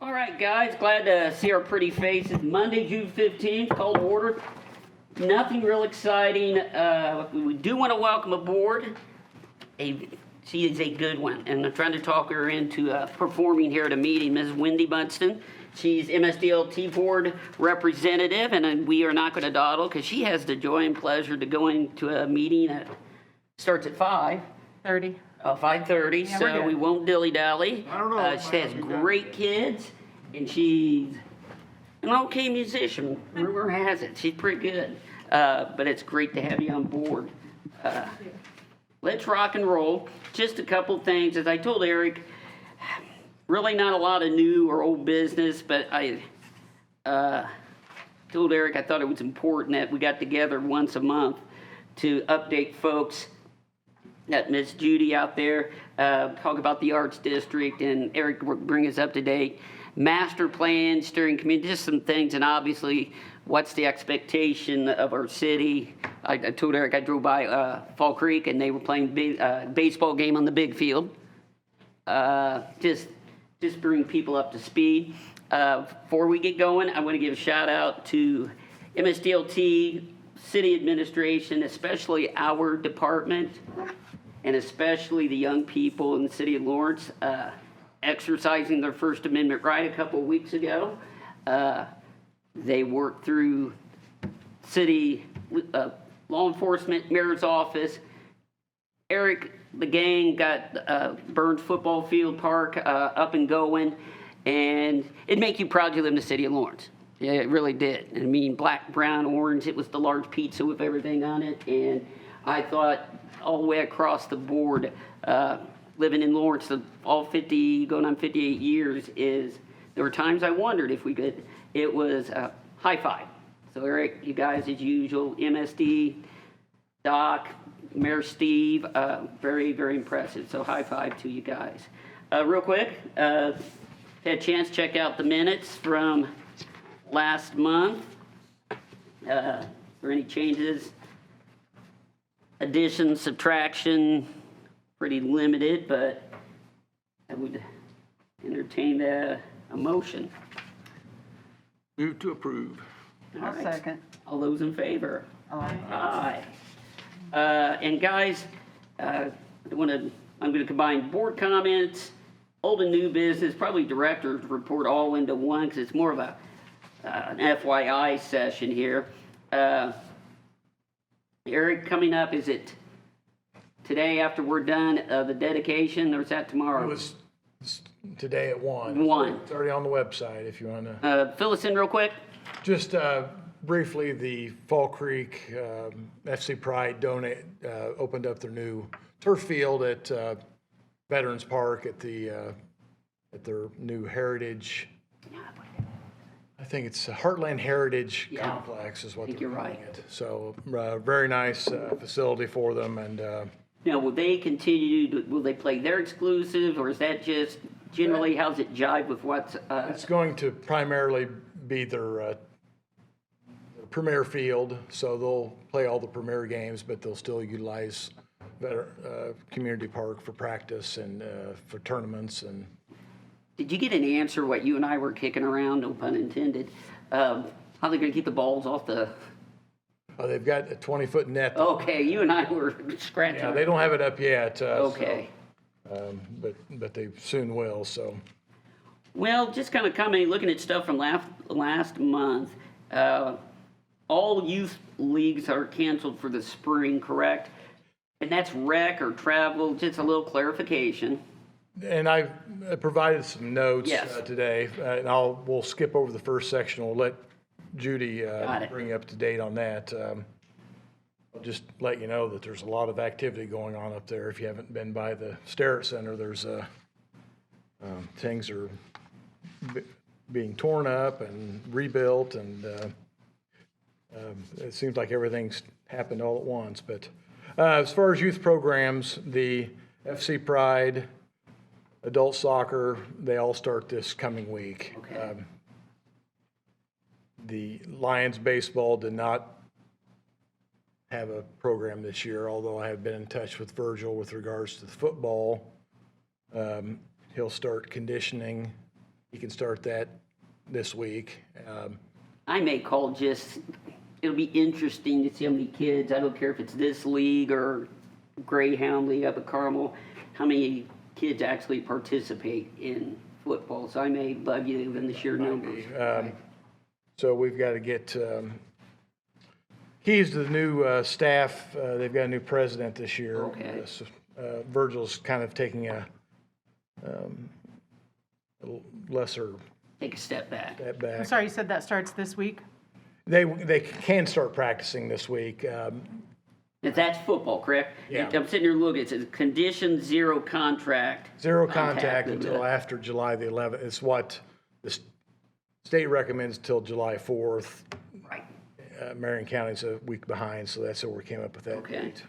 All right, guys, glad to see our pretty faces. Monday, June 15th, call to order. Nothing real exciting. We do want to welcome aboard she is a good one, and I'm trying to talk her into performing here at a meeting, Ms. Wendy Bunston. She's MSDLT board representative, and we are not going to dawdle because she has the joy and pleasure to go into a meeting that starts at 5:30. 5:30, Yeah, so we won't dilly-dally. I don't know. She has great kids, and she's an okay musician. Rumor has it, she's pretty good. But it's great to have you on board. Let's rock and roll. Just a couple things. As I told Eric, really not a lot of new or old business, but I told Eric I thought it was important that we got together once a month to update folks. That Miss Judy out there, talk about the Arts District, and Eric will bring us up to date. Master plan, steering committee, just some things, and obviously, what's the expectation of our city? I told Eric I drove by Fall Creek, and they were playing baseball game on the big field. Just bring people up to speed. Before we get going, I want to give a shout out to MSDLT, city administration, especially our department, and especially the young people in the city of Lawrence, exercising their First Amendment right a couple of weeks ago. They worked through city law enforcement, mayor's office. Eric, the gang got Burns Football Field Park up and going, and it'd make you proud to live in the city of Lawrence. Yeah, it really did. I mean, black, brown, orange, it was the large pizza with everything on it, and I thought all the way across the board, living in Lawrence, all 50, going on 58 years, there were times I wondered if we could, it was high five. So Eric, you guys as usual, MSD, Doc, Mayor Steve, very, very impressive. So high five to you guys. Real quick, had a chance to check out the minutes from last month. Are there any changes? Addition, subtraction, pretty limited, but I would entertain a motion. Move to approve. I'll second. All those in favor? Aye. Aye. And guys, I'm going to combine board comments, old and new business, probably director's report all into one because it's more of an FYI session here. Eric, coming up, is it today after we're done, the dedication, or is that tomorrow? It was today at 1. 1. It's already on the website if you want to. Fill us in real quick. Just briefly, the Fall Creek FC Pride opened up their new turf field at Veterans Park at their new Heritage. I think it's Heartland Heritage Complex is what they're calling it. So very nice facility for them. And now, will they continue? Will they play their exclusive, or is that just generally how's it jive with what's? It's going to primarily be their premier field, so they'll play all the premier games, but they'll still utilize community park for practice and for tournaments. And Did you get an answer what you and I were kicking around, no pun intended? How are they going to keep the balls off the? Oh, they've got a 20-foot net. Okay, you and I were scratching. Yeah, they don't have it up yet. Okay. So, but they soon will. So. Well, just kind of looking at stuff from last month. All youth leagues are canceled for the spring, correct? And that's rec or travel. Just a little clarification. And I provided some notes today, and we'll skip over the first section. We'll let Judy bring you up to date on that. I'll just let you know that there's a lot of activity going on up there. If you haven't been by the Starrett Center, there's things are being torn up and rebuilt, and it seems like everything's happened all at once. But as far as youth programs, the FC Pride, adult soccer, they all start this coming week. Okay. The Lions baseball did not have a program this year, although I have been in touch with Virgil with regards to the football. He'll start conditioning he can start that this week. I may call it'll be interesting to see how many kids, I don't care if it's this league or Greyhound League up at Carmel, how many kids actually participate in football. So I may bug you in the sheer numbers. So we've got to get keys to the new staff. They've got a new president this year. Okay. Virgil's kind of taking a lesser Take a step back. step back. I'm sorry, you said that starts this week? They can start practicing this week. If that's football, correct? Yeah. I'm sitting here looking, it says condition zero contract. Zero contact until after July the 11th. It's what the state recommends till July 4th. Right. Marion County's a week behind, so that's where we came up with that Okay. date.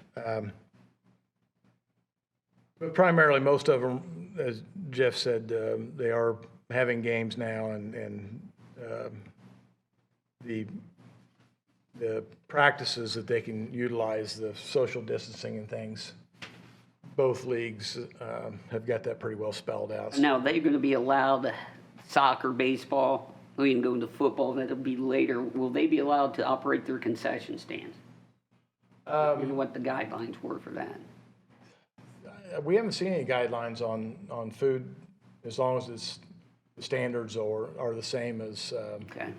But primarily, most of them, as Jeff said, they are having games now, and the practices that they can utilize, the social distancing and things, both leagues have got that pretty well spelled out. Now, they're going to be allowed soccer, baseball, we can go into football, that'll be later. Will they be allowed to operate their concession stands? And what the guidelines were for that? We haven't seen any guidelines on food, as long as the standards are the same as, Okay.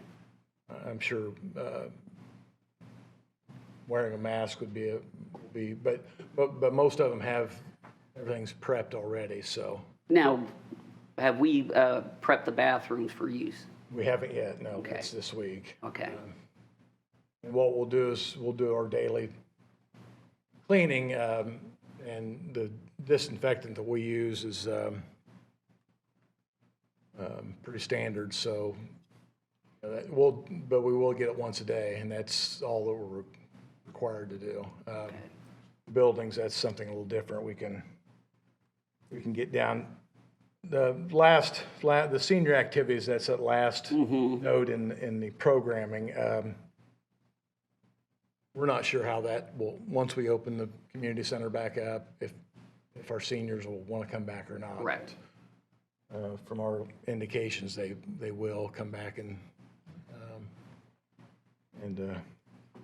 I'm sure, wearing a mask would be, but most of them have, everything's prepped already, so Now, have we prepped the bathrooms for use? we haven't yet, no, Okay. that's this week. Okay. And what we'll do is we'll do our daily cleaning, and the disinfectant that we use is pretty standard, so but we will get it once a day, and that's all that we're required to do. Buildings, that's something a little different. We can get down. The senior activities, that's that last note in the programming. We're not sure how that will, once we open the community center back up, if our seniors will want to come back or not. Correct. From our indications, they will come back, and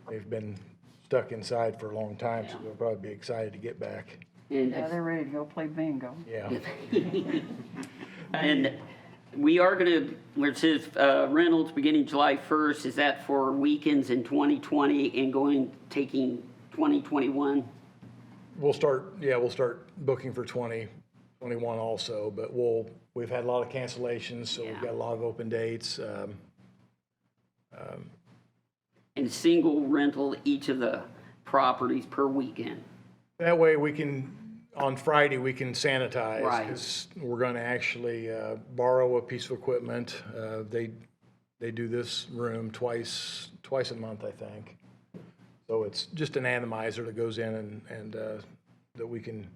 they've been stuck inside for a long time, so they'll probably be excited to get back. And Yeah, they're ready to go play bingo. Yeah. And we are going to, where it says rentals beginning July 1st, is that for weekends in 2020 and taking 2021? We'll start booking for 2021 also, but we've had a lot of cancellations, so we've got a lot of open dates. And single rental each of the properties per weekend. That way we can, on Friday, we can sanitize. Right. 'Cause we're gonna actually borrow a piece of equipment. They do this room twice a month, I think. So it's just an atomizer that goes in and that we can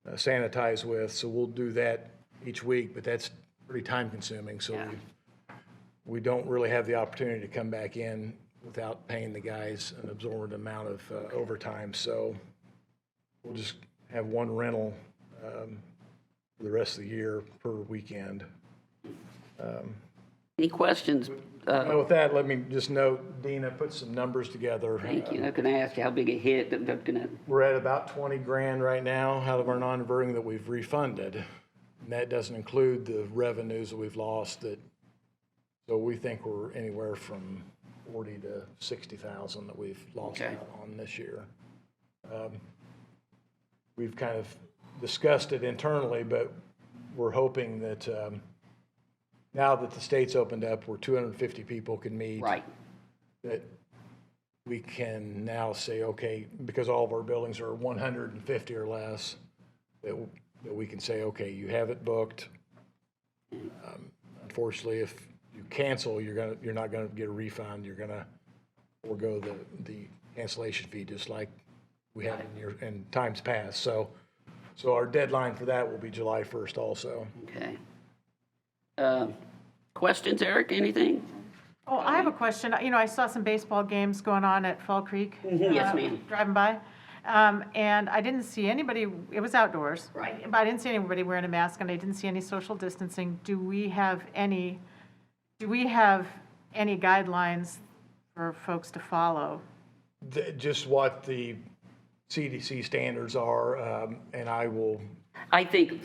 sanitize with. So we'll do that each week, but that's pretty time consuming. So Yeah. we don't really have the opportunity to come back in without paying the guys an absorbent amount of overtime. So we'll just have one rental for the rest of the year per weekend. Any questions? With that, let me just note, Dina put some numbers together. Thank you. I'm going to ask you how big a hit that's going to. We're at about 20 grand right now out of our non-diverting that we've refunded. And that doesn't include the revenues that we've lost so we think we're anywhere from 40 to 60,000 that we've lost Okay. out on this year. We've kind of discussed it internally, but we're hoping that now that the state's opened up where 250 people can meet, Right. that we can now say, okay, because all of our buildings are 150 or less, that we can say, okay, you have it booked. Unfortunately, if you cancel, you're not gonna get a refund. You're gonna forego the cancellation fee, just like we have in times past. So our deadline for that will be July 1st also. Okay. Questions, Eric? Anything? Oh, I have a question. You know, I saw some baseball games going on at Fall Creek. Yes, ma'am. Driving by. And I didn't see anybody, it was outdoors. Right. But I didn't see anybody wearing a mask, and I didn't see any social distancing. Do we have any guidelines for folks to follow? Just what the CDC standards are, and I will, I think,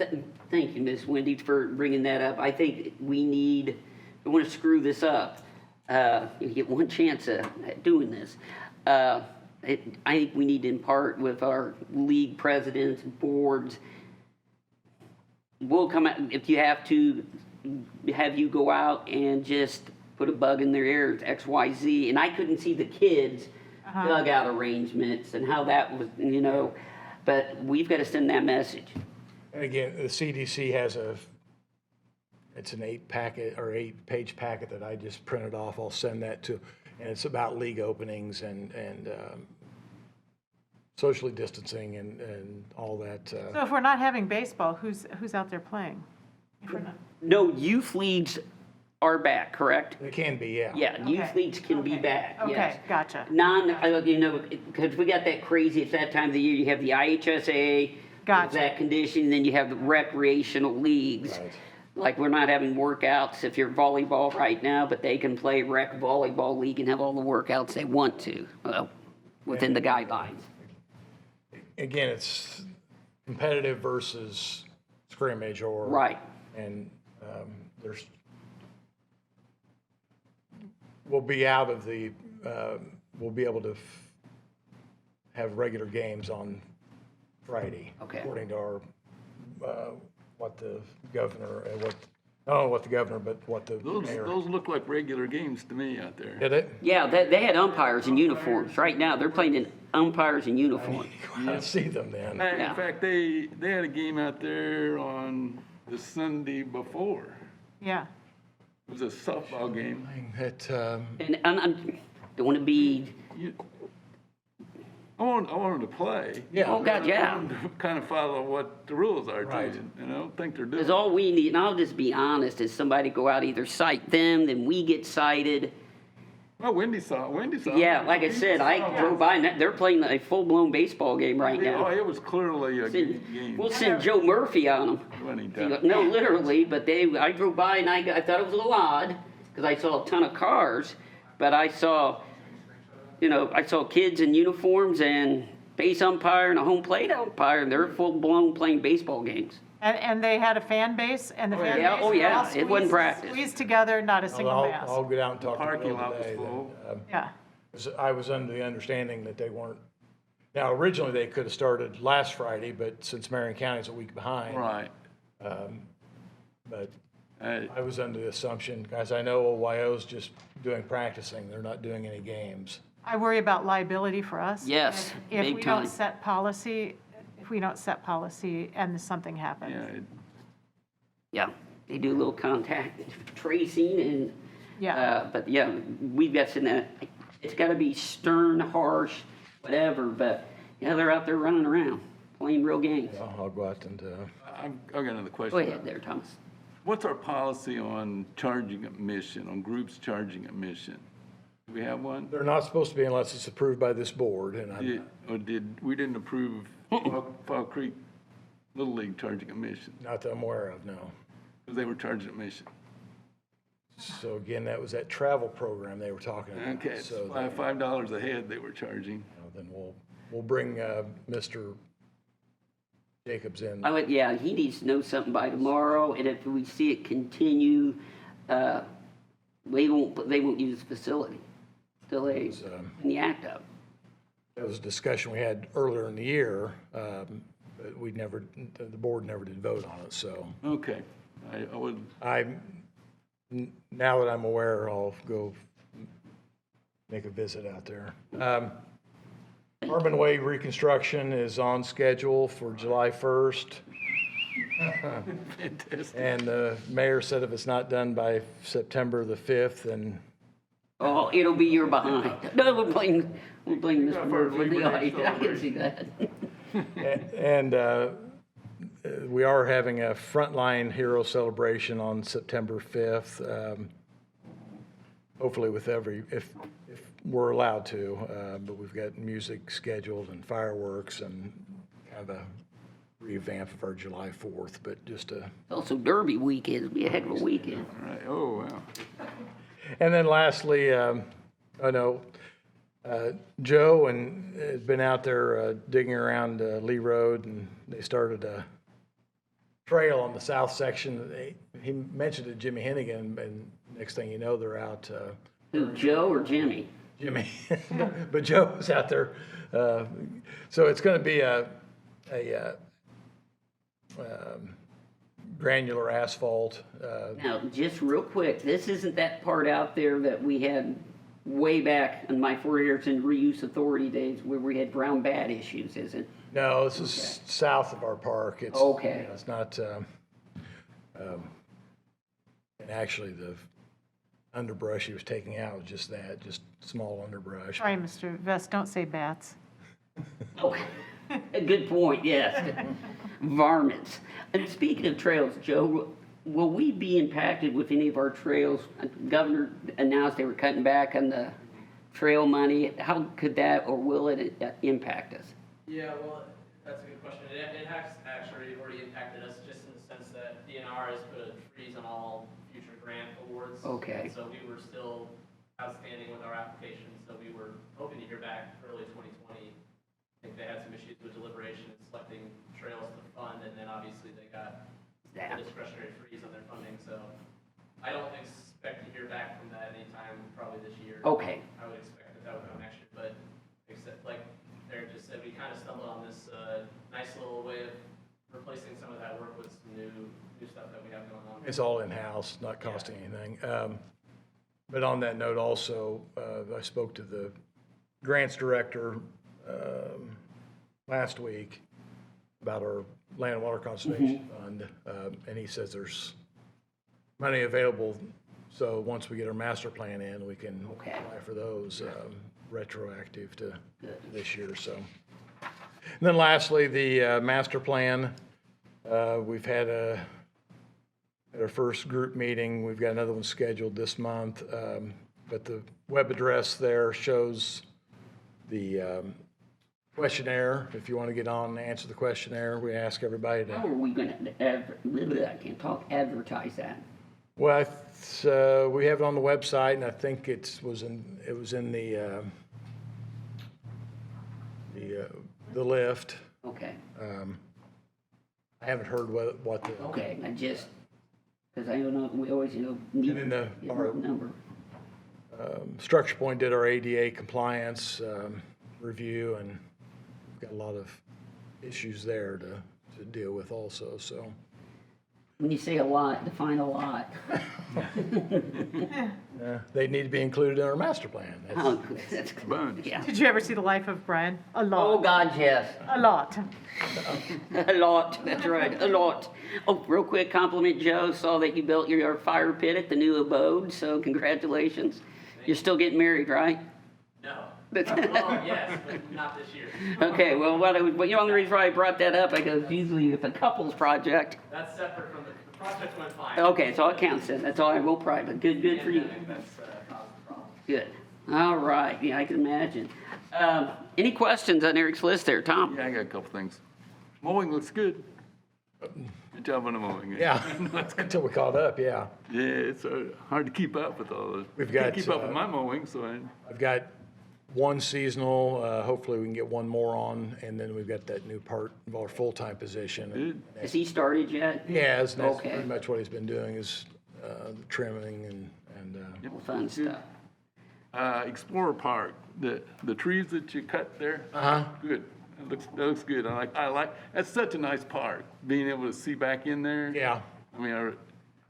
thank you, Ms. Wendy, for bringing that up. I think we want to screw this up. You get one chance at doing this. I think we need to impart with our league presidents and boards. We'll come out, if you have to, have you go out and just put a bug in their ears, X, Y, Z. And I couldn't see the kids' dugout arrangements and how that was, but we've got to send that message. and again, the CDC has it's an 8-page packet that I just printed off. I'll send that to, and it's about league openings and socially distancing and all that. So if we're not having baseball, who's out there playing? If we're not- No, youth leagues are back, correct? It can be, yeah. Yeah, youth Okay. leagues can be Okay. back, yes. Okay, gotcha. Because we got that crazy, it's that time of the year, you have the IHSA, Gotcha. that condition, then you have the recreational leagues. Right. Like, we're not having workouts if you're volleyball right now, but they can play rec volleyball league and have all the workouts they want to, within the guidelines. Again, it's competitive versus scrimmage or. Right. And we'll be out of the, we'll be able to have regular games on Friday. Okay. According to our, what the governor, I don't know what the governor, but what the mayor. Those look like regular games to me out there. Did it? Yeah, they had umpires in uniforms. Right now, they're playing in umpires in uniform. I see them then. Yeah. In fact, they had a game out there on the Sunday before. Yeah. It was a softball game. And I don't want to be, I want them to play. Yeah. oh, God, yeah. I want them to kind of follow what the rules are Right. too. And I don't think they're doing. Because all we need, and I'll just be honest, is somebody go out, either cite them, then we get cited. Well, Wendy saw it. Yeah, like I said, I drove by and they're playing a full-blown baseball game right Oh, now. it was clearly a game. We'll send Joe Murphy on them. Wasn't he tough? No, literally, but I drove by and I thought it was a little odd, because I saw a ton of cars, but I saw kids in uniforms and base umpire and a home plate umpire, and they're full-blown playing baseball games. And they had a fan base, and the fan base. yeah, oh, were yeah, all it wasn't squeezed- practice. Squeezed together, not a single I'll mask. get out and talk to Parking Bill lot was today. full. Yeah. I was under the understanding that they weren't, now originally they could have started last Friday, but since Marion County's a week behind. Right. But Uh, I was under the assumption, guys, I know OYO's just practicing, they're not doing any games. I worry about liability for us. Yes, If big we time. don't set policy, and something happens. yeah. Yeah, they do a little contact tracing and, Yeah. but yeah, we've got to, it's got to be stern, harsh, whatever, but yeah, they're out there running around, playing real games. I'll go out and, I've got another question. Go ahead there, Thomas. What's our policy on charging admission, on groups charging admission? Do we have one? they're not supposed to be unless it's approved by this board, and We didn't approve Fall Creek Little League charging admission, not that I'm aware of, no. because they were charging admission. So again, that was that travel program they were talking about. Okay, it's So $5 a head they were charging. then we'll bring Mr. Jacobs in. Yeah, he needs to know something by tomorrow, and if we see it continue, they won't use the facility till they, in the act of. That was a discussion we had earlier in the year, but the board never did vote on it, so. Okay, I would, Now that I'm aware, I'll go make a visit out there. Harbin Way Reconstruction is on schedule for July 1st. fantastic. And the mayor said if it's not done by September the 5th, then Oh, it'll be your behind. No, we're playing Mr. Murphy in the audience. I can see that. And we are having a frontline hero celebration on September 5th. Hopefully with if we're allowed to, but we've got music scheduled and fireworks and kind of a revamp of our July 4th, but just a. Also Derby weekend, it'll be a heck of a weekend. All right, oh, wow. And then lastly, I know Joe has been out there digging around Lee Road, and they started a trail on the south section. He mentioned it to Jimmy Hennigan, and next thing you know, they're out. Who, Joe or Jimmy? Jimmy, but Joe was out there. So it's going to be a granular asphalt. Now, just real quick, this isn't that part out there that we had way back in my 4 years in reuse authority days where we had brown bat issues, is it? No, this is south of our park. It's, Okay. It's not, and actually the underbrush he was taking out was just that, just small underbrush. Sorry, Mr. Vest, don't say bats. Okay, a good point, yes. Varmints. And speaking of trails, Joe, will we be impacted with any of our trails? Governor announced they were cutting back on the trail money. How could that, or will it impact us? Yeah, well, that's a good question. It has actually already impacted us just in the sense that DNR has put a freeze on all future grant awards. Okay. And so we were still outstanding with our application, so we were hoping to hear back early 2020. I think they had some issues with deliberation and selecting trails to fund, and then obviously they got a discretionary freeze on their funding, so I don't expect to hear back from that anytime probably this year. Okay. I would expect that would come next year, but except like Eric just said, we kind of stumbled on this nice little way of replacing some of that work with some new stuff that we have going on. It's all in-house, not costing anything. But on that note also, I spoke to the grants director last week about our Land and Water Conservation Fund, and he says there's money available, so once we get our master plan in, we can Okay. apply for those retroactive to this year, so. And then lastly, the master plan, we've had our first group meeting. We've got another one scheduled this month, but the web address there shows the questionnaire. If you want to get on and answer the questionnaire, we ask everybody How to. are we gonna, I can't talk, advertise that? Well, we have it on the website, and I think it was in the lift. Okay, I haven't heard what the. okay, I just, because I don't know, we always, need And then get our a number. Structure Point did our ADA compliance review, and we've got a lot of issues there to deal with also, so. When you say a lot, define a lot. They need to be included in our master plan. That's- Oh, that's, Bunch. yeah. Did you ever see the life of Brian? A Oh, lot. God, yes. A lot. A lot, that's right, a lot. Oh, real quick compliment, Joe, saw that you built your fire pit at the new abode, so congratulations. You're still getting married, right? No. That's- Well, yes, but not this year. Okay, well, the reason why I brought that up, because usually if a couple's project, That's separate from the project went fine. okay, so it counts then, that's all I will private, good for you. Pandemic, That's caused the problem. Good, all right, yeah, I can imagine. Any questions on Eric's list there, Tom? Yeah, I got a couple things. Mowing looks good. Good job on the mowing. Yeah, until we caught up, yeah. Yeah, it's hard to keep up with all the. We've got, Can't keep up with my mowing, so I've got one seasonal, hopefully we can get one more on, and then we've got that new part of our full-time position. Good. Has he started yet? He has, and that's Okay. pretty much what he's been doing is trimming and Fun stuff. Explorer Park, the trees that you cut there. Good. That looks good. I like, that's such a nice park, being able to see back in there. yeah. I mean, Where's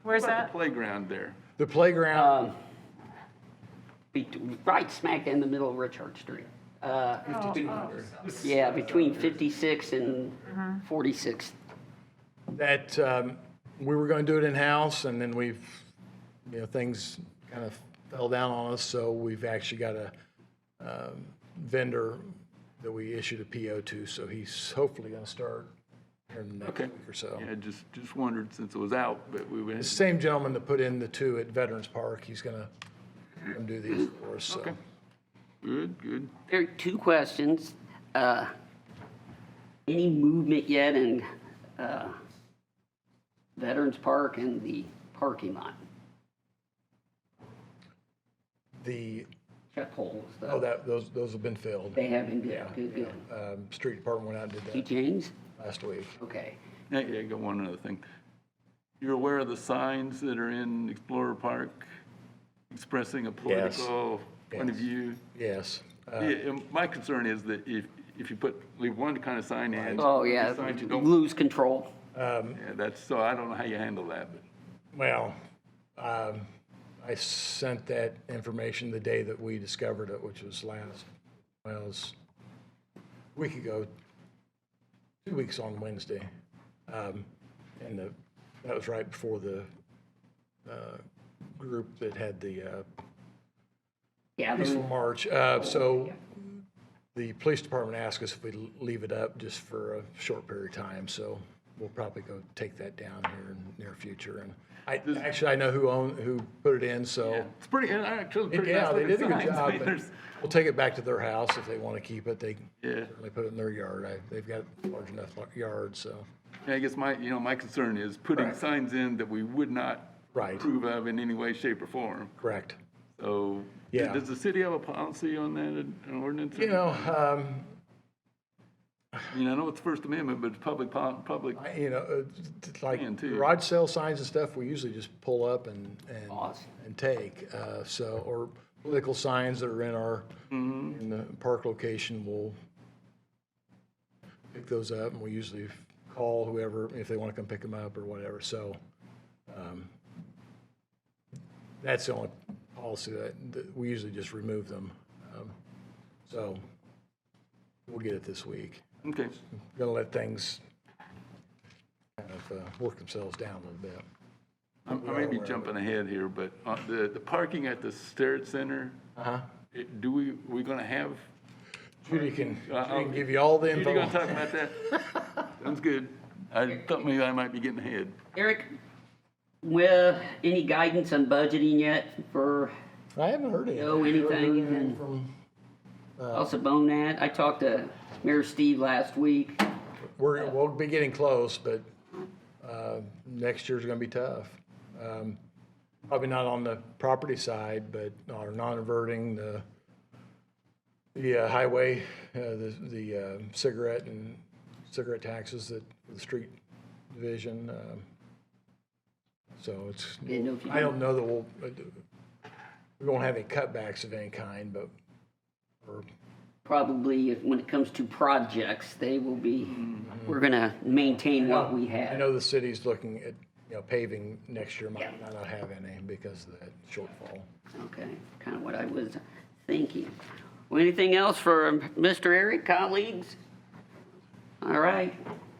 what about that? the playground there? The playground, Right smack in the middle of Richard Street. Yeah, between 56 and 46. that, we were gonna do it in-house, and then things kind of fell down on us, so we've actually got a vendor that we issued a PO to, so he's hopefully gonna start here in the next Okay. week or so. Yeah, just wondered since it was out, but we went. The same gentleman that put in the two at Veterans Park, he's gonna come do these for us, so. Okay. Good. Eric, two questions. Any movement yet in Veterans Park and the parking lot? The, Check holes. oh, those have been filled. They have been good, Yeah, good. Street Department went out and did See that James? last week. Okay. Yeah, I got one other thing. You're aware of the signs that are in Explorer Park expressing a political point of Yes. view? Yes. Yeah, and my concern is that if you leave one kind of sign in. Oh, yeah, Signs you don't, lose control. yeah, so I don't know how you handle that, but. Well, I sent that information the day that we discovered it, which was it was a week ago, 2 weeks on Wednesday. And that was right before the group that had the Yeah, peaceful march. So the police department asked us if we leave it up just for a short period of time. So we'll probably go take that down here in the near future. And I know who put it in, so. Yeah, it's pretty, actually pretty nice Yeah, they looking did a good signs. I job. mean, but there's- We'll take it back to their house if they want to keep it. They Yeah. certainly put it in their yard. They've got a large enough yard, so. I guess my concern is putting Right. signs in that we would not Right. approve of in any way, shape, or form. Correct. So, Yeah. does the city have a policy on that, an ordinance? You know, I mean, I know it's First Amendment, but it's public, like Can too. garage sale signs and stuff, we usually just pull up and Awesome. take. Or political signs that are in the park location, we'll pick those up, and we usually call whoever if they want to come pick them up or whatever. So that's the only policy that we usually just remove them. So we'll get it this week. Okay, Gonna let things kind of work themselves down a little bit. I may be jumping ahead here, but the parking at the Starrett Center, we gonna have? Judy can give you all the You info. gonna talk about that? Sounds good. I thought maybe I might be getting ahead. Eric, well, any guidance on budgeting yet for I haven't heard anything. No, anything, I haven't heard and- from- House of Bone that? I talked to Mayor Steve last week. We'll be getting close, but next year's gonna be tough. Probably not on the property side, but our non-averting, the highway, the cigarette taxes that the street division. So it's, Didn't know if you I don't know that we won't have any cutbacks of any kind, but Probably when it comes to projects, they will be, we're gonna maintain what we I have. know the city's looking at, paving next year might not have any because of that shortfall. Okay, kind of what I was thinking. Well, anything else for Mr. Eric, colleagues? All right,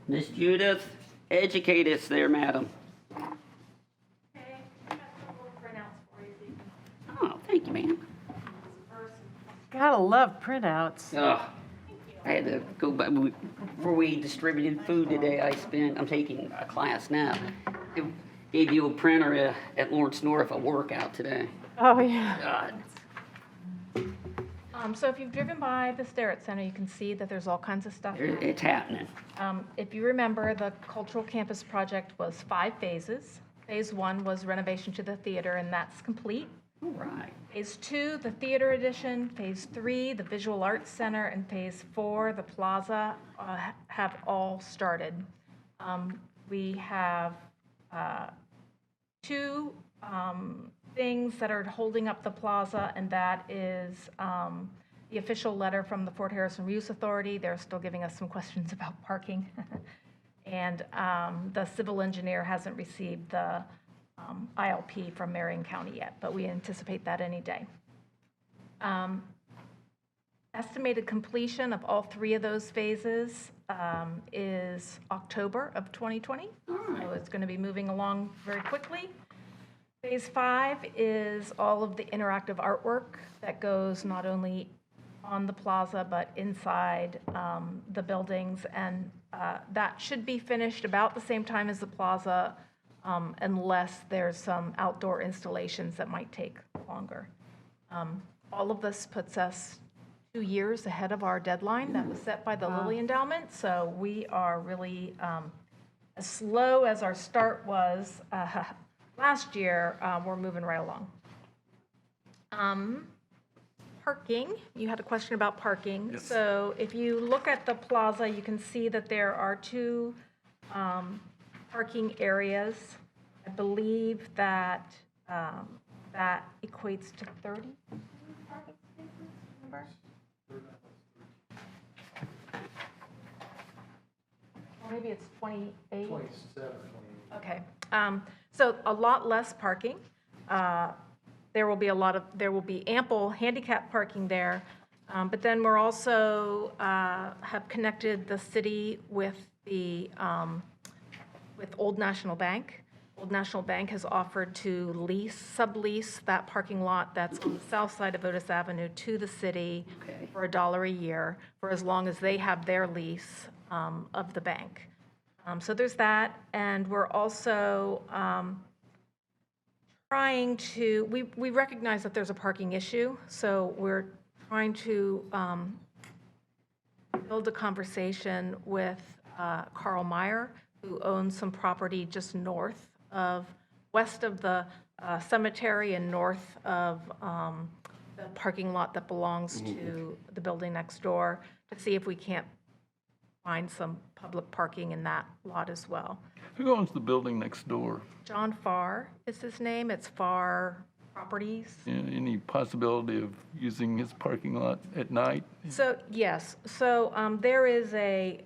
Miss Judith, educate us there, madam. Okay, I got some little printouts for you so you can Oh, thank you, ma'am. first. Gotta love printouts. Oh, I had to go back, before we distributed food today, I'm taking a class now. It gave you a printer at Lawrence North, a workout today. Oh, yeah. God. So if you've driven by the Starrett Center, you can see that there's all kinds of stuff. It's happening. If you remember, the Cultural Campus project was 5 phases. Phase 1 was renovation to the theater, and that's complete. All right. Phase 2, the theater addition. Phase 3, the Visual Arts Center. And Phase 4, the plaza, have all started. We have 2 things that are holding up the plaza, and that is the official letter from the Fort Harrison Reuse Authority. They're still giving us some questions about parking. And the civil engineer hasn't received the ILP from Marion County yet, but we anticipate that any day. Estimated completion of all 3 of those phases is October of 2020. So it's going to be moving along very quickly. Phase 5 is all of the interactive artwork that goes not only on the plaza, but inside the buildings. And that should be finished about the same time as the plaza, unless there's some outdoor installations that might take longer. All of this puts us 2 years ahead of our deadline that was set by the Lilly Endowment. So we are really, as slow as our start was last year, we're moving right along. Parking, you had a question about parking. Yes. So if you look at the plaza, you can see that there are 2 parking areas. I believe that that equates to 30 parking spaces, remember? Or maybe it's 28? 27, Okay, so a lot less parking. There will be ample handicap parking there, but then we're also have connected the city with with Old National Bank. Old National Bank has offered to sublease that parking lot that's on the south side of Otis Avenue to the city Okay. for $1 a year for as long as they have their lease of the bank. So there's that, and we're also trying to, we recognize that there's a parking issue, so we're trying to build a conversation with Carl Meyer, who owns some property just west of the cemetery and north of the parking lot that belongs to the building next door, to see if we can't find some public parking in that lot as well. Who owns the building next door? John Farr is his name. It's Farr Properties. Any possibility of using his parking lot at night? So, yes, so there is a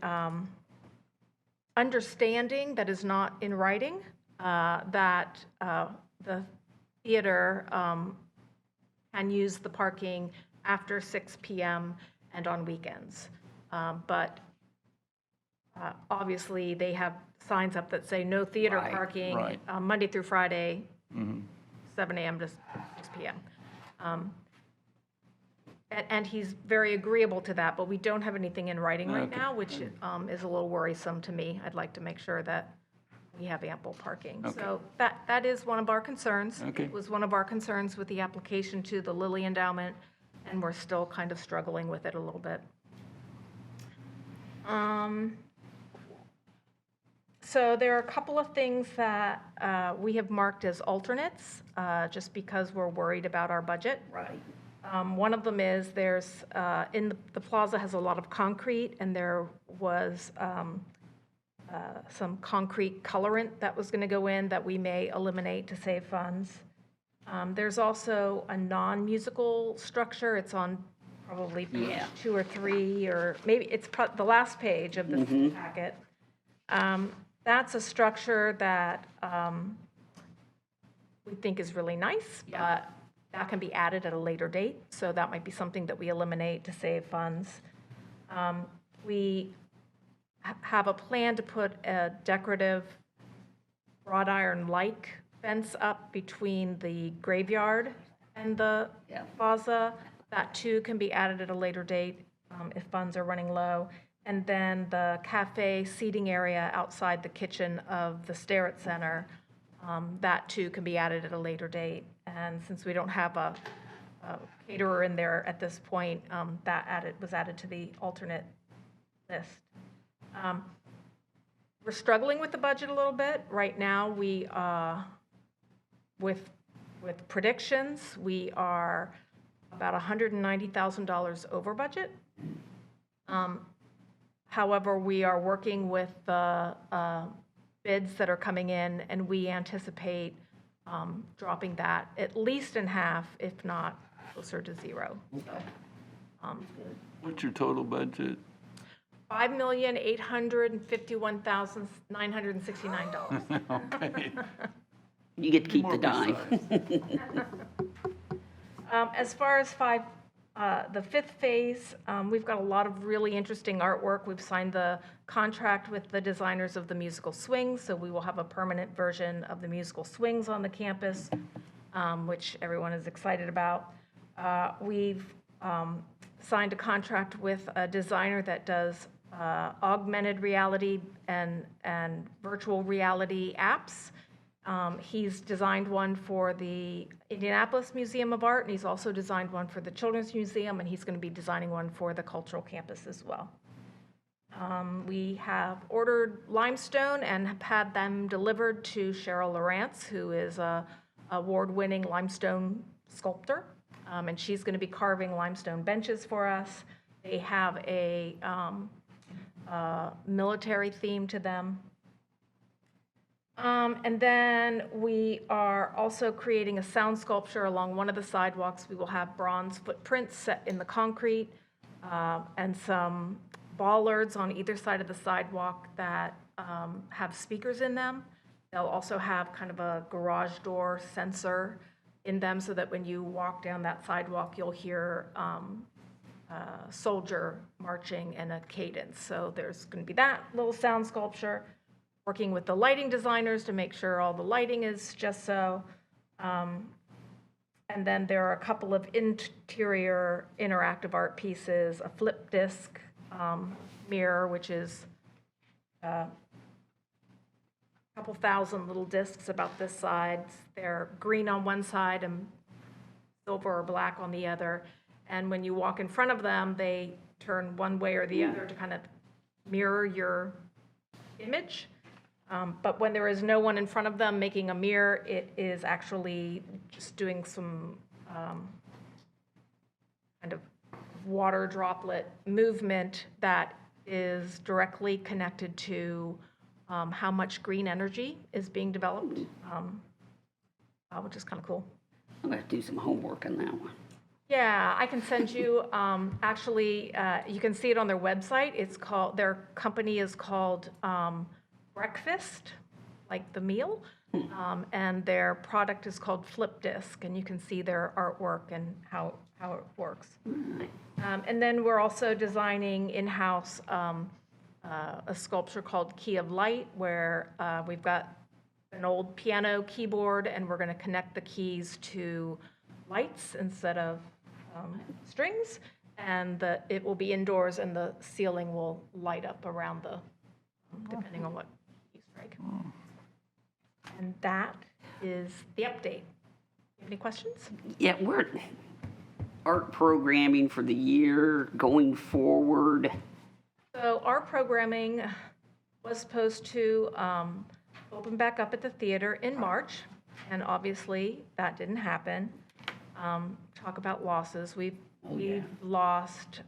understanding that is not in writing that the theater can use the parking after 6 p.m. and on weekends. But obviously, they have signs up that say no theater Right, parking right. Monday through Friday, 7 a.m. to 6 p.m. And he's very agreeable to that, but we don't have anything in writing right Okay. now, which is a little worrisome to me. I'd like to make sure that we have ample parking. Okay. So that is one of our concerns. Okay. It was one of our concerns with the application to the Lilly Endowment, and we're still kind of struggling with it a little bit. So there are a couple of things that we have marked as alternates, just because we're worried about our budget. Right. One of them is there's, the plaza has a lot of concrete, and there was some concrete colorant that was going to go in that we may eliminate to save funds. There's also a non-musical structure. It's on probably page Yeah. 2 or 3, or maybe it's the last page of this packet. That's a structure that we think is really nice, but that can be added at a later date, so that might be something that we eliminate to save funds. We have a plan to put a decorative wrought iron-like fence up between the graveyard and the plaza. That too can be added at a later date if funds are running low. And then the cafe seating area outside the kitchen of the Starrett Center, that too can be added at a later date. And since we don't have a caterer in there at this point, that was added to the alternate list. We're struggling with the budget a little bit. Right now, we, with predictions, we are about $190,000 over budget. However, we are working with the bids that are coming in, and we anticipate dropping that at least in half, if not closer to zero. What's your total budget? $5,851,969. Okay. You get to keep More the dime. precise. As far as the fifth phase, we've got a lot of really interesting artwork. We've signed the contract with the designers of the musical swings, so we will have a permanent version of the musical swings on the campus, which everyone is excited about. We've signed a contract with a designer that does augmented reality and virtual reality apps. He's designed one for the Indianapolis Museum of Art, and he's also designed one for the Children's Museum, and he's going to be designing one for the cultural campus as well. We have ordered limestone and have had them delivered to Cheryl Lawrence, who is a award-winning limestone sculptor, and she's going to be carving limestone benches for us. They have a military theme to them. And then we are also creating a sound sculpture along one of the sidewalks. We will have bronze footprints set in the concrete and some bollards on either side of the sidewalk that have speakers in them. They'll also have kind of a garage door sensor in them so that when you walk down that sidewalk, you'll hear soldier marching and a cadence. So there's going to be that little sound sculpture, working with the lighting designers to make sure all the lighting is just so. And then there are a couple of interior interactive art pieces, a flip disc mirror, which is a couple thousand little discs about this size. They're green on one side and silver or black on the other. And when you walk in front of them, they turn one way or the other to kind of mirror your image. But when there is no one in front of them making a mirror, it is actually just doing some kind of water droplet movement that is directly connected to how much green energy is being developed, which is kind of cool. I'm going to do some homework on that one. Yeah, I can send you, actually, you can see it on their website. It's called, their company is called Breakfast, like the meal, and their product is called Flip Disc, and you can see their artwork and how it works. And then we're also designing in-house a sculpture called Key of Light, where we've got an old piano keyboard, and we're going to connect the keys to lights instead of strings, and it will be indoors, and the ceiling will light up around the, depending on what you strike. And that is the update. You have any questions? Yeah, we're art programming for the year going forward. So our programming was supposed to open back up at the theater in March, and obviously that didn't happen. Talk about losses. We've lost,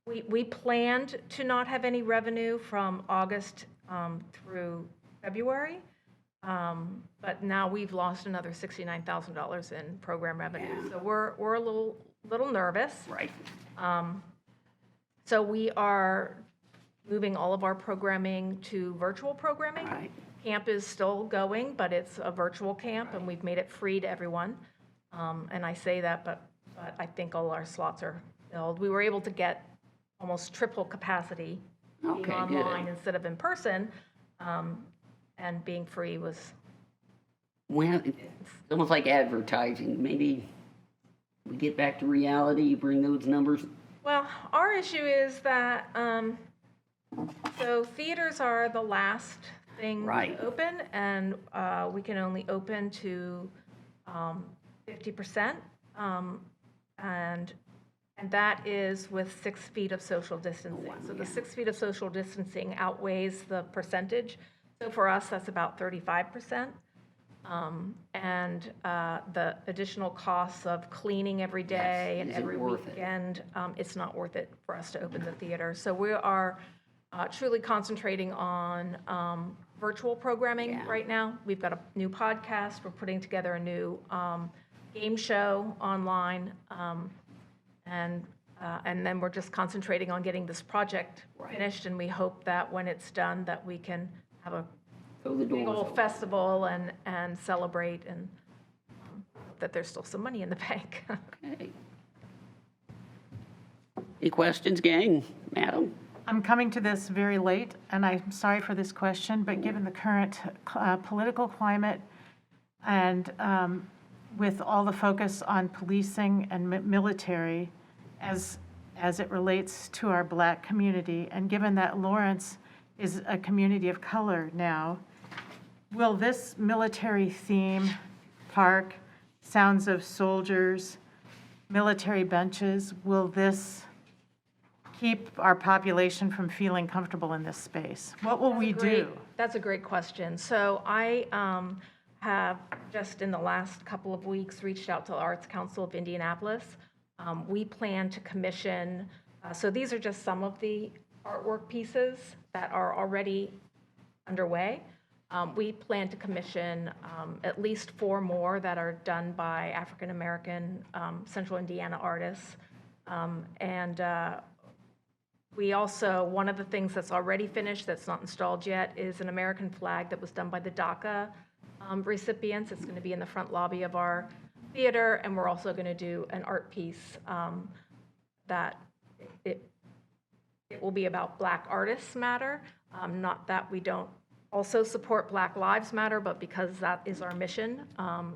we planned to not have any revenue from August through February, but now we've lost another $69,000 in program revenue. So we're a little nervous. Right. So we are moving all of our programming to virtual programming. Right. Camp is still going, but it's a virtual camp, and we've made it free to everyone. And I say that, but I think all our slots are filled. We were able to get almost triple capacity being Okay, online good. instead of in person, and being free was, Well, it's almost like advertising. Maybe we get back to reality, you bring those numbers. well, our issue is that, so theaters are the last thing Right. to open, and we can only open to 50%, and that is with 6 feet of social distancing. So the 6 feet of social distancing outweighs the percentage. So for us, that's about 35%. And the additional costs of cleaning every day and isn't every worth it. weekend, it's not worth it for us to open the theater. So we are truly concentrating on virtual programming right now. We've got a new podcast. We're putting together a new game show online, and then we're just concentrating on getting this project finished. And we hope that when it's done, that we can have a So the big doors old open. festival and celebrate, and that there's still some money in the bank. Okay. Any questions, gang? Madam? I'm coming to this very late, and I'm sorry for this question, but given the current political climate and with all the focus on policing and military as it relates to our Black community, and given that Lawrence is a community of color now, will this military theme park, sounds of soldiers, military benches, will this keep our population from feeling comfortable in this space? What will we do? That's a great question. So I have just in the last couple of weeks reached out to the Arts Council of Indianapolis. We plan to commission, so these are just some of the artwork pieces that are already underway. We plan to commission at least 4 more that are done by African-American Central Indiana artists. We also, one of the things that's already finished that's not installed yet is an American flag that was done by the DACA recipients. It's going to be in the front lobby of our theater, and we're also going to do an art piece that it will be about Black Artists Matter. Not that we don't also support Black Lives Matter, but because that is our mission,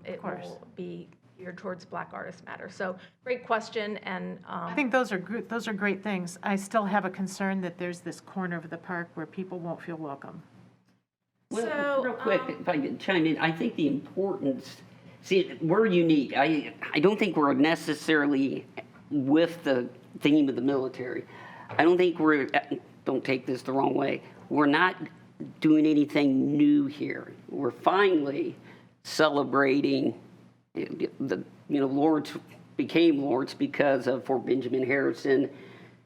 it will be geared towards Black Artists Matter. So great question, and I think those are great things. I still have a concern that there's this corner of the park where people won't feel welcome. Well, So, real quick, if I could chime in, I think the importance, see, we're unique. I don't think we're necessarily with the theme of the military. I don't think don't take this the wrong way, we're not doing anything new here. We're finally celebrating Lawrence became Lawrence because of Fort Benjamin Harrison.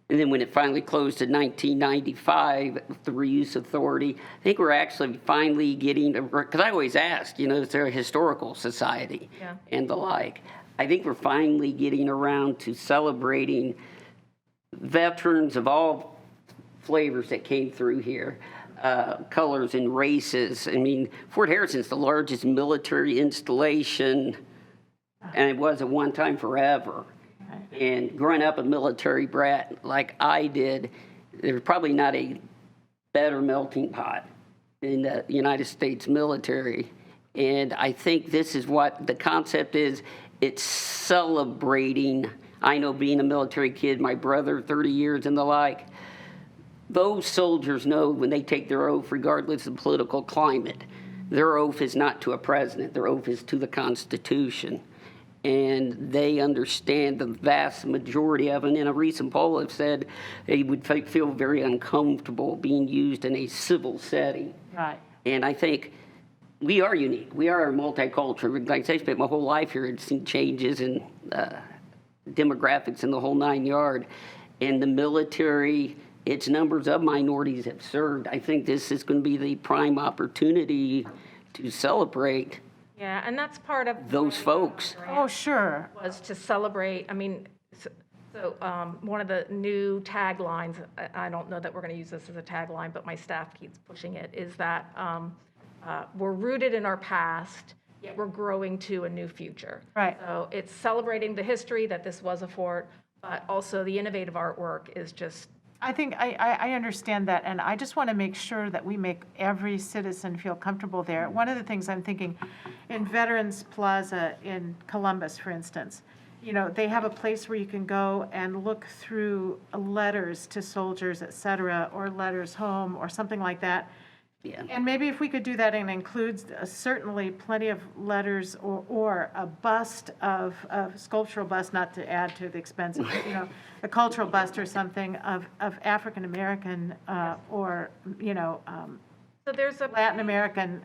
And then when it finally closed in 1995, the reuse authority, I think we're actually finally getting, because I always ask, is there a historical society and the like? I think we're finally getting around to celebrating veterans of all flavors that came through here, colors and races. I mean, Fort Harrison's the largest military installation, and it was at one time forever. And growing up a military brat like I did, there's probably not a better melting pot in the United States military. And I think this is what the concept is. It's celebrating. I know being a military kid, my brother, 30 years and the like, those soldiers know when they take their oath, regardless of political climate, their oath is not to a president, their oath is to the Constitution. And they understand the vast majority of it. And in a recent poll, have said they would feel very uncomfortable being used in a civil setting. Right. And I think we are unique. We are multicultural. Like I say, I spent my whole life here and seen changes in demographics and the whole 9 yards. And the military, its numbers of minorities have served. I think this is going to be the prime opportunity to celebrate. Yeah, and that's part of those folks. Oh, sure. Was to celebrate. I mean, so one of the new taglines, I don't know that we're going to use this as a tagline, but my staff keeps pushing it, is that we're rooted in our past, yet we're growing to a new future. Right. So it's celebrating the history that this was a fort, but also the innovative artwork is just. I think I understand that, and I just want to make sure that we make every citizen feel comfortable there. One of the things I'm thinking, in Veterans Plaza in Columbus, for instance, they have a place where you can go and look through letters to soldiers, et cetera, or letters home, or something like that. Yeah. And maybe if we could do that and includes certainly plenty of letters or a bust of a sculptural bust, not to add to the expense, a cultural bust or something of African American or So there's a Latin American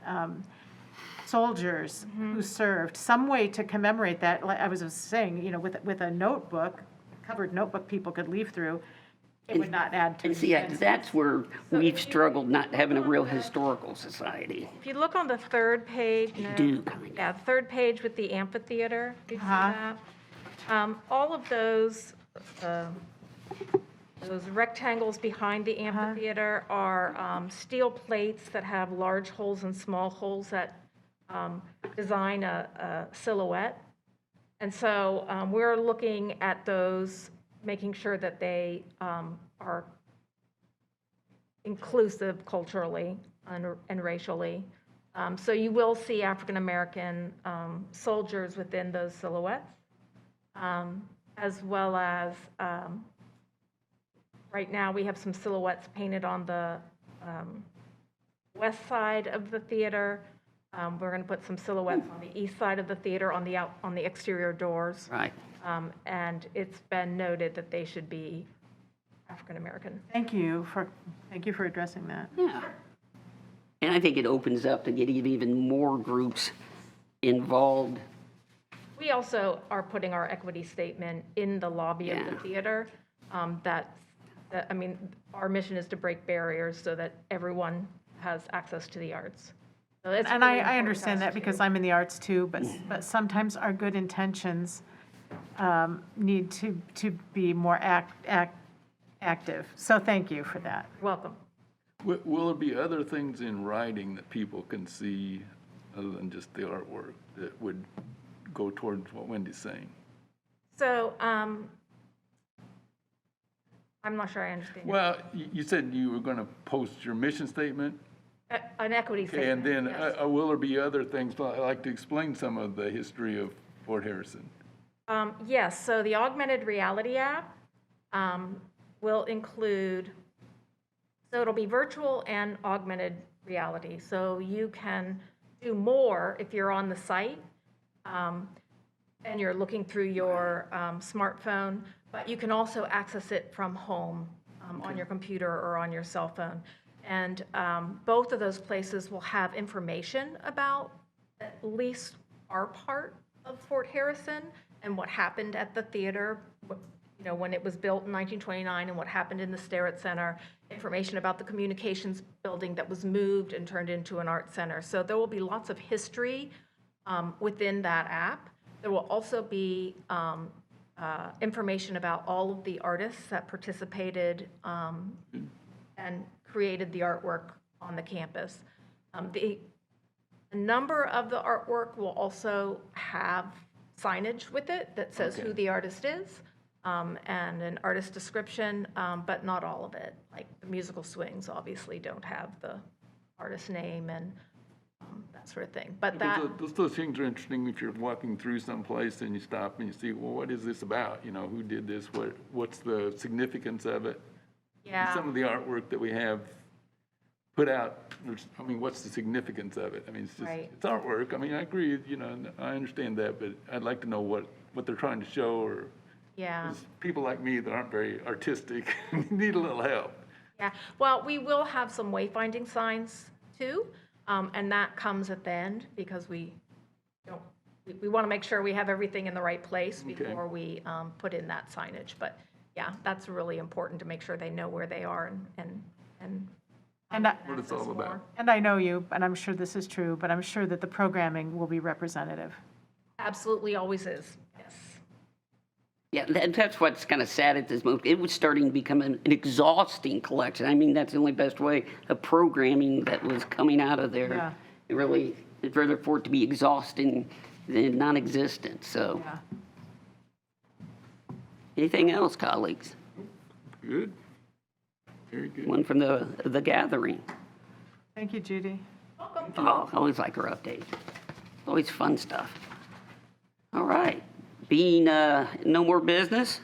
soldiers who served, some way to commemorate that. Like I was saying, with a notebook, covered notebook people could leave through. It would not add to. And see, that's where we've struggled not having a real historical society. If you look on the third page, Do kind of. yeah, the third page with the amphitheater, you see that? All of those rectangles behind the amphitheater are steel plates that have large holes and small holes that design a silhouette. And so we're looking at those, making sure that they are inclusive culturally and racially. So you will see African-American soldiers within those silhouettes, as well as right now we have some silhouettes painted on the west side of the theater. We're going to put some silhouettes on the east side of the theater on the exterior doors. Right. And it's been noted that they should be African-American. Thank you for addressing that. Yeah. And I think it opens up to get even more groups involved. We also are putting our equity statement in the lobby of the Yeah. theater. I mean, our mission is to break barriers so that everyone has access to the arts. So it's And really I important understand to us that because too. I'm in the arts too, but sometimes our good intentions need to be more active. So thank you for that. You're welcome. Will there be other things in writing that people can see other than just the artwork that would go towards what Wendy's saying? So, I'm not sure I understand. Well, you said you were going to post your mission statement, An equity okay, and statement. then yes. will there be other things? I'd like to explain some of the history of Fort Harrison. Yes, so the augmented reality app will include, so it'll be virtual and augmented reality. So you can do more if you're on the site and you're looking through your smartphone, but you can also access it from home on your computer or on your cell phone. And both of those places will have information about at least our part of Fort Harrison and what happened at the theater, when it was built in 1929 and what happened in the Starrett Center, information about the communications building that was moved and turned into an art center. So there will be lots of history within that app. There will also be information about all of the artists that participated and created the artwork on the campus. A number of the artwork will also have signage with it that says who the artist is and an artist description, but not all of it. Like the musical swings obviously don't have the artist name and that sort of thing. But that, Those things are interesting if you're walking through someplace and you stop and you see, well, what is this about? Who did this? What's the significance of it? yeah. Some of the artwork that we have put out, what's the significance of it? It's just, Right. it's artwork. I agree, I understand that, but I'd like to know what they're trying to show, or Yeah. 'cause people like me that aren't very artistic need a little help. Yeah, well, we will have some wayfinding signs too, and that comes at the end because we want to make sure we have everything in the right place before we put in that signage. But yeah, that's really important to make sure they know where they are and What it's all about. And I know you, and I'm sure this is true, but I'm sure that the programming will be representative. Absolutely always is, yes. Yeah, that's what's kind of sad at this moment. It was starting to become an exhausting collection. That's the only best way of programming that was coming out of there. Yeah. It really, it's rather for it to be exhausting than non-existent, so. Yeah. Anything else, colleagues? Good. Very good. One from the gathering. Thank you, Judy. Oh, I always like her updates. Always fun stuff. All right. Being no more business,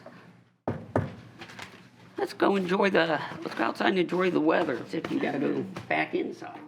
let's go outside and enjoy the weather, as if you gotta go back inside.